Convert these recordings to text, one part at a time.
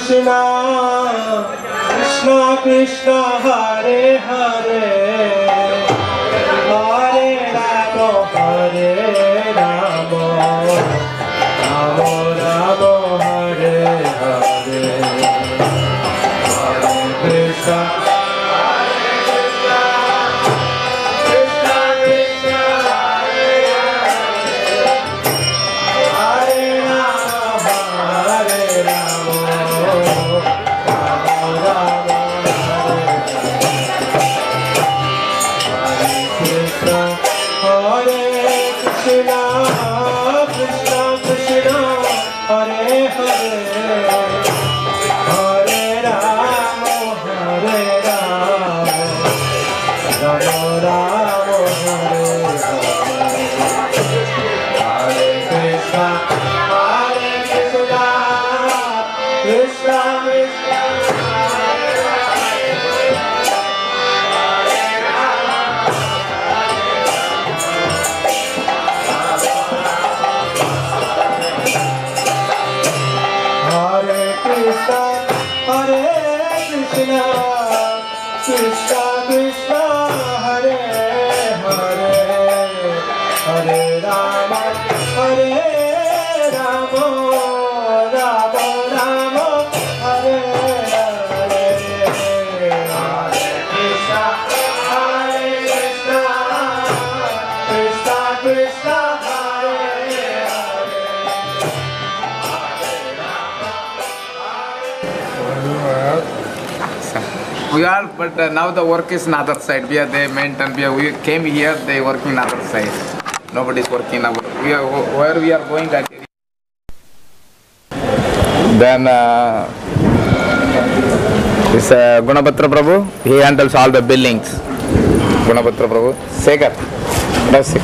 Krishna Krishna Krishna Hare Hare Hare Rama Hare Rama Rama Rama Hare Hare Hare Krishna Krishna Krishna Hare Hare Hare Rama Hare Rama Rama Rama Hare Hare Hare Krishna Krishna Krishna Krishna Hare We are, but now the work is in other side. We are the maintenance. We came here. They working other side. Nobody is working now. We are where we are going. That area. Then this Gunapatra Prabhu. He handles all the billings. Gunapatra Prabhu. Segar. That's it.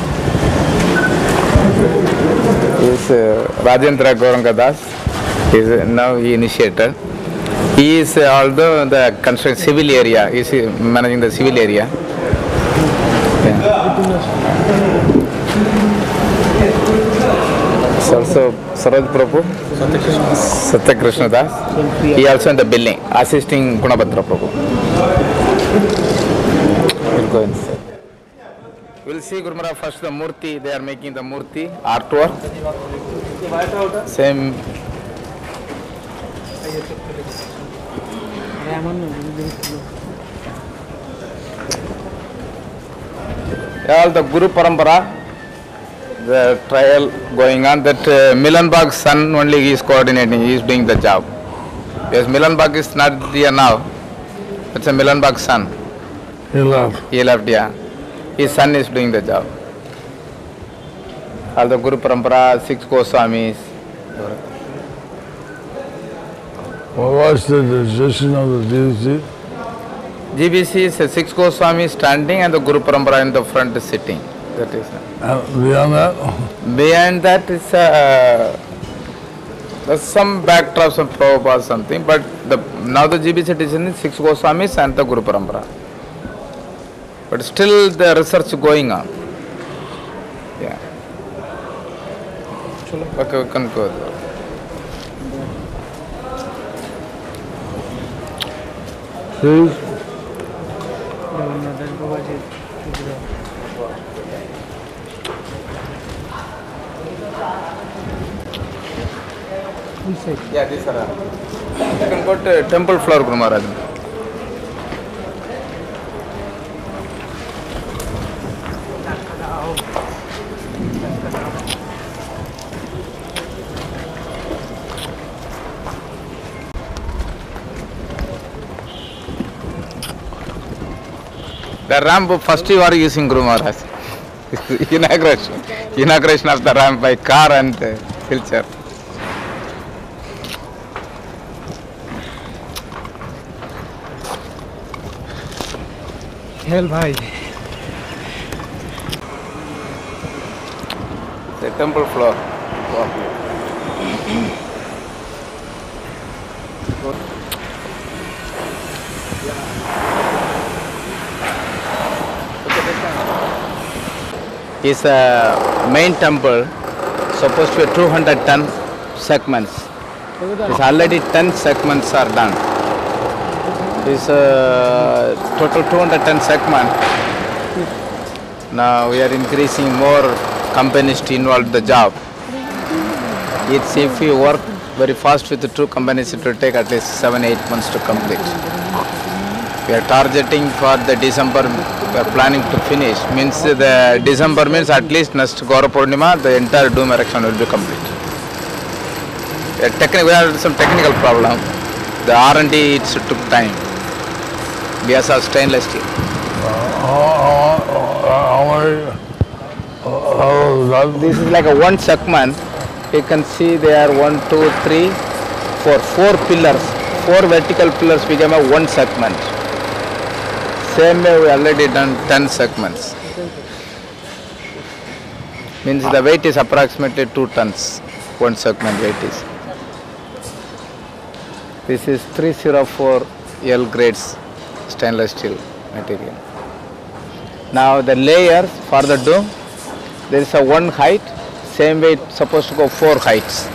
This Rajendra Gauranga Das. He is now he initiated. He is although the construction civil area, he is managing the civil area. Yeah. It's also Saraj Prabhu, Satya Krishna Das. He also in the building, assisting Gunapatra Prabhu. We'll go inside. We'll see Guru Maharaj first the Murti. They are making the Murti artwork. Same. All the Guru Parampara, the trial going on, that Milan Bag's son only he is coordinating, he is doing the job. Yes, Milan Bag is not here now, it's a Milan Bag's son. He left. He left, yeah. His son is doing the job. All the Guru Parampara, 6 Goswamis. What was the decision of the GBC? GBC is 6 Goswamis standing and the Guru Parampara in the front is sitting. That is. Beyond that? Beyond that is there's some backdrops of Prabhupada or something, but now the GBC decision is 6 Goswamis and the Guru Parampara. But still the research going on. Yeah. Okay, we can go. Please. Yeah, these are. You can go to temple floor, Guru Maharaj. The ramp first you are using, Guru Maharaj. Inauguration of the ramp by car and wheelchair. Hell, bhai. The temple floor. Is a main temple supposed to be 200-ton segments. It's already 10 segments are done. It's total 210 segment. Now we are increasing more companies to involve in the job. It's if we work very fast with the two companies, it will take at least 7-8 months to complete. We are targeting for the December. We are planning to finish. Means the December means at least next Gaura Purnima, the entire dome erection will be complete. We have some technical problem. The R&D it took time. Because of stainless steel. This is like a one segment. You can see there are 1, 2, 3, 4, 4 pillars. 4 vertical pillars became a one segment. Same way we already done 10 segments. Means the weight is approximately 2 tons. One segment weight is. This is 304 L grades stainless steel material. Now the layers for the dome, there is a one height. Same way it's supposed to go 4 heights.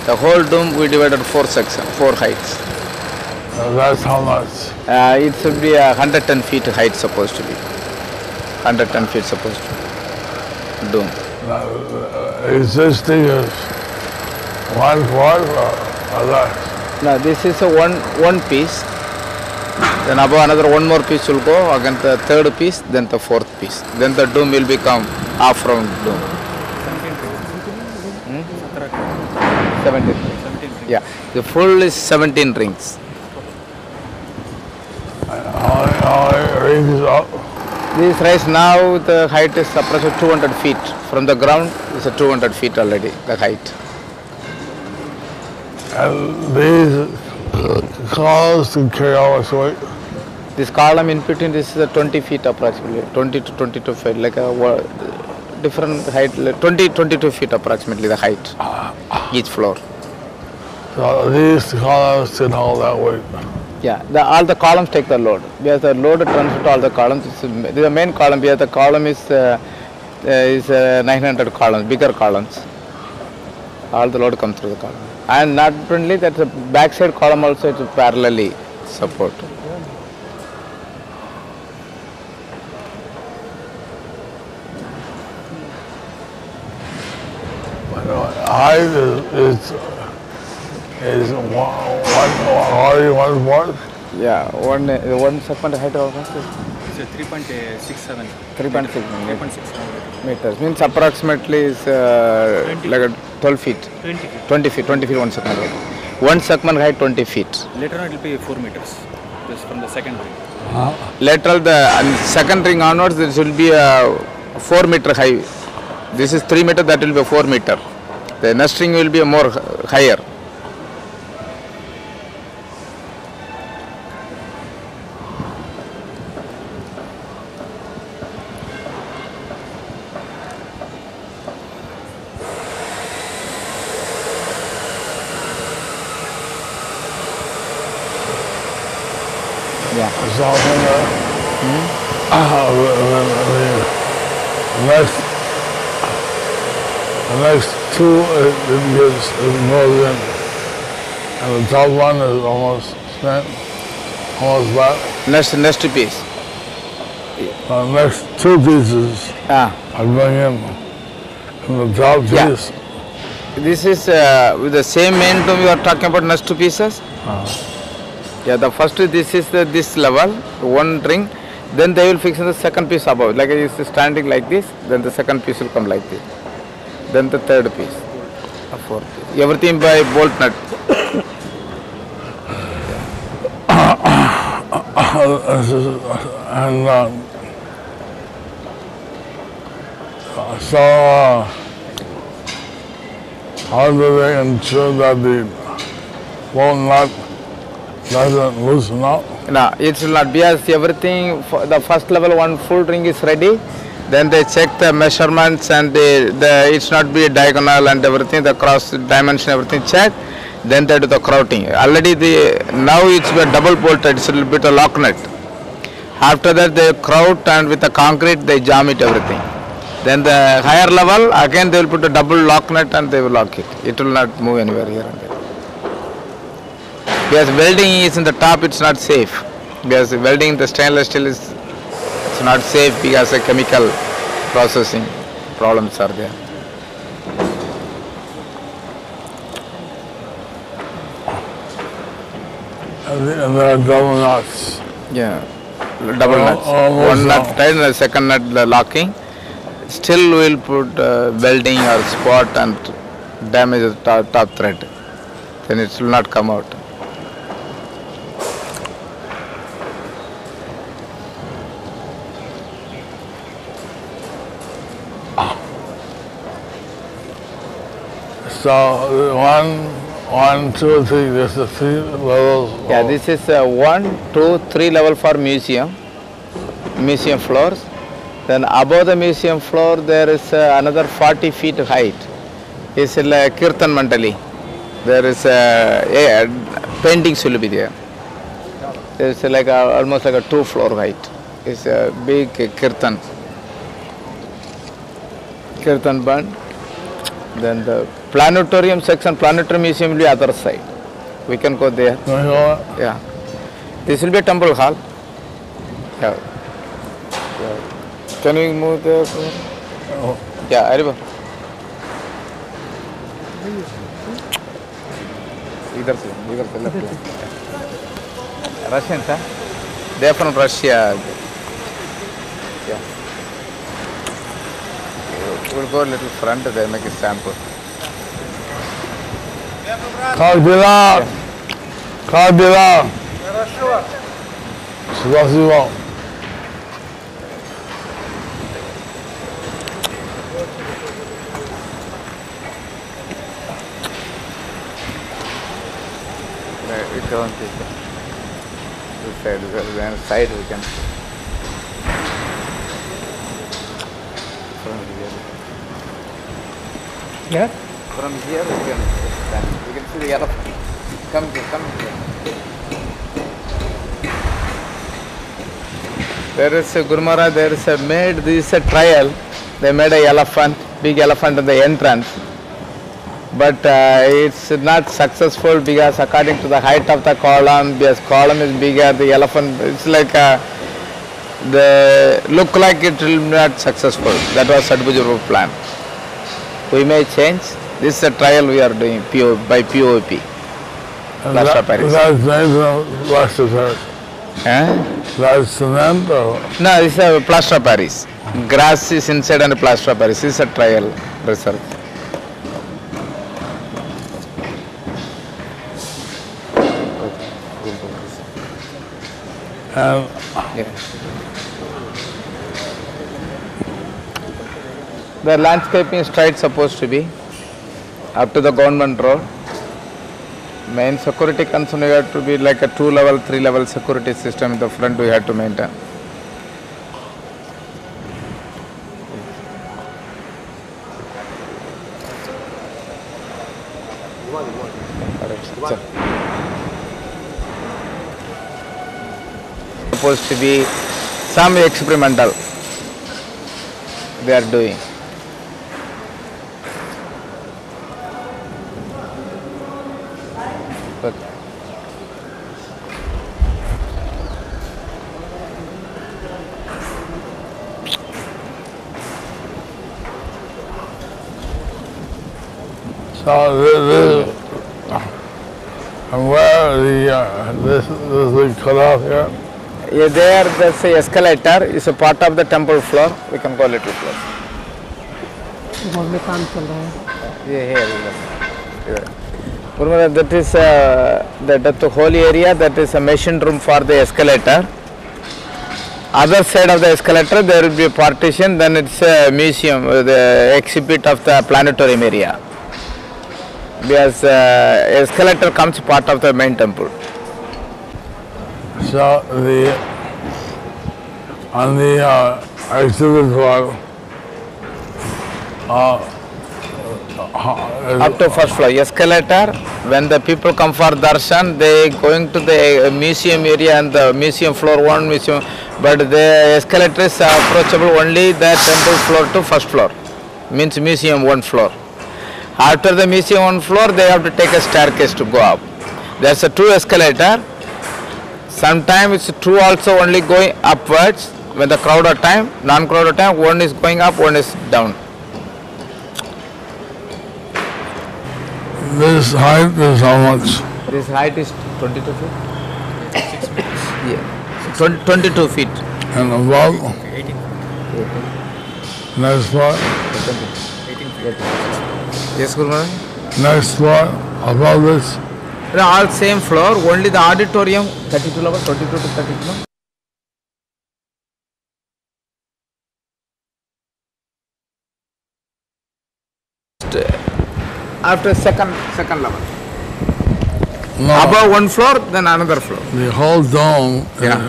The whole dome we divided 4 sections, 4 heights. That's how much? It should be 110 feet height supposed to be. 110 feet supposed to be. Dome. Existing is 1 quart or less? Now this is a one piece. Then above another one more piece will go, again the third piece, then the fourth piece. Then the dome will become half round dome. 17 rings. Yeah, the full is 17 rings. How many rings up? This rise now the height is approximately 200 feet. From the ground is a 200 feet already, the height. And these columns can carry how much weight? This column in between, this is a 20 feet approximately, 20 to 22 feet, like a different height, like 22 feet approximately the height, each floor. So these columns can hold that weight. Yeah, all the columns take the load. Because the load transfer to all the columns. This is the main column. Because the column is 900 columns, bigger columns. All the load comes through the column. And not only that, the backside column also is parallelly support. Height is one fourth? Yeah, one segment height of It's 3.67. 3.6 meters. Means approximately is like a 12 feet. 20 feet. 20 feet one segment height. One segment height 20 feet. Later on it will be 4 meters. This from the second ring. Lateral the second ring onwards this will be a 4 meter high. This is 3 meter, that will be 4 meter. The next ring will be a more higher. Yeah. So the next two is more than, and the top one is almost spent, almost back. Next piece. The next two pieces are going in the top piece. This is with the same main dome you are talking about next two pieces. Yeah, the first this is this level, one ring. Then they will fix in the second piece above. Like it is standing like this, then the second piece will come like this. Then the third piece, a fourth piece. Everything by bolt nut. And so how do they ensure that the bolt nut doesn't loosen up? No, it will not be as everything. The first level one full ring is ready. Then they check the measurements and it's not be diagonal and everything. The cross dimension everything check. Then they do the grouting. Already now it's a double bolted. It's a little bit a lock nut. After that they grout and with the concrete they jam it everything. Then the higher level again they will put a double lock nut and they will lock it. It will not move anywhere here and there. Because welding is in the top, it's not safe. Because welding in the stainless steel is it's not safe because the chemical processing problems are there. And there are double nuts. Yeah, double nuts. almost One nut all. tight and the second nut locking. Still we'll put welding or spot and damage the top thread. Then it will not come out. So one, two, three, there's the 3 levels. Yeah, this is 1, 2, 3 level for museum floors. Then above the museum floor there is another 40 feet height. It's like Kirtan Mandali. There is paintings will be there. It's like almost like a 2-floor height. It's a big Kirtan band. Then the planetarium section, planetary museum will be other side. We can go there. Can I go? Yeah. This will be a temple hall. Yeah. Can we move there? Oh. Yeah, Ariba. इधर से left. Russians, huh? They are from Russia. Yeah. We'll go a little front there, make a sample. Как дела? Как дела? Спасибо. We don't take it. This side, then side we can. From here. Yeah? From here we can stand. We can see the yellow. Come here. There is a Gurumara, there is a made, this is a trial. They made a elephant, big elephant in the entrance. But it's not successful because according to the height of the column, because column is bigger, the elephant, it's like the look like it will not successful. That was Sadhguru plan. We may change. This is a trial we are doing by POP. Plaster of Paris. That's named Plaster of Paris. That's cement or? No, this is a plaster of Paris. Grass is inside and plaster of Paris. This is a trial research. Yeah. The landscaping straight supposed to be up to the government road. Main security concern we have to be like a 2-level, 3-level security system in the front we have to maintain. Supposed to be some experimental they are doing. But So this and where this is cut off here? yeah, there there's a escalator is a part of the temple floor. We can go a little close. Yeah, here. Gurumara, that is the holy area. That is a machine room for the escalator. Other side of the escalator there will be a partition. Then it's a museum, the exhibit of the planetarium area. Because escalator comes part of the main temple. So on the exhibit wall, Up to first floor escalator. When the people come for darshan, they going to the museum area and the museum floor 1 museum. But the escalator is approachable only the temple floor to first floor. Means museum 1 floor. After the museum 1 floor, they have to take a staircase to go up. There's a true escalator. Sometimes it's true also only going upwards. When the crowded time, non-crowded time, one is going up, one is down. This height is how much? This height is 22 feet. 6 meters. Yeah. 22 feet. And above? 18 feet. Next floor? 18 feet. Yes, Guru. Next floor? Above this? They're all same floor, only the auditorium 32 level, 22 to 32. No? After second level. No. Above one floor, then another floor. The whole dome Yeah.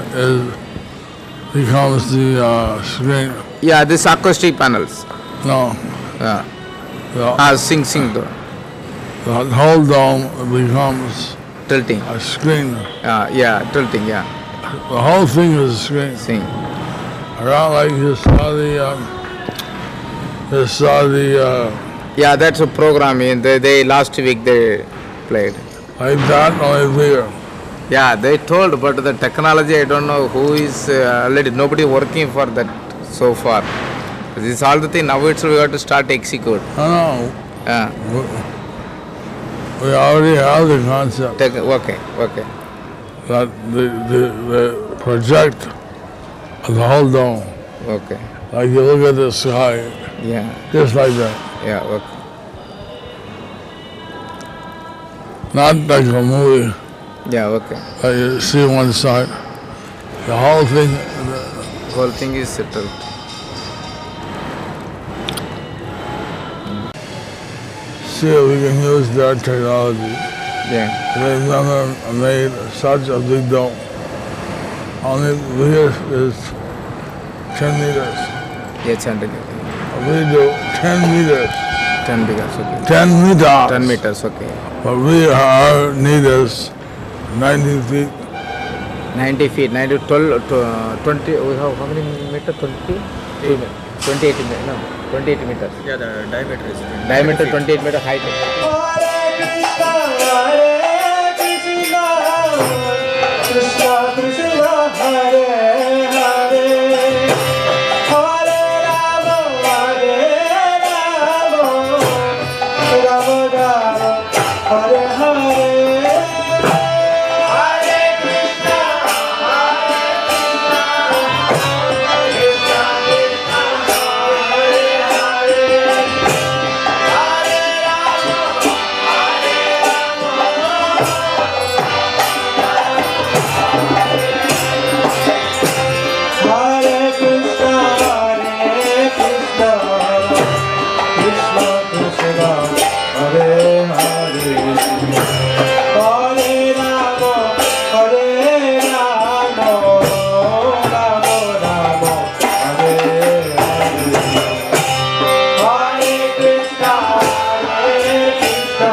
becomes the screen. Yeah, this acoustic panels. No. Yeah. The, Sing door. the whole dome becomes Tilting. a screen. Yeah, tilting, yeah. The whole thing is a screen. Sing. Around like you saw the Yeah, that's a program. They last week they played. like that, only bigger. Yeah, they told, but the technology, I don't know who is already, nobody working for that so far. This is all the thing, now it's we have to start execute. No, Yeah. we already have the concept Okay. that the project of the whole dome, Okay. like you look at the sky, Yeah. just like that. Yeah, okay. Not like a movie Yeah, okay. that you see one side. The whole thing, Whole thing is settled. see if we can use their technology. Yeah. They've never made such a big dome. Only here is 10 meters. Yeah, chanting. We do 10 meters. 10 meters, okay. 10 meters. 10 meters, okay. But our need is 90 feet. 90 feet, 90, 12, 20, we have how many meters? 20? 28 meters, no, 28 meters. Yeah, the diameter is 20 Diameter feet. 28 meter, height. Krishna Krishna Hare Hare Hare Rama Hare Rama Rama Rama Hare Hare Hare Krishna Krishna Krishna Hare Hare Hare Rama Hare Krishna Krishna Krishna Hare Hare Hare Rama Hare Rama Rama Rama Hare Hare Hare Krishna Krishna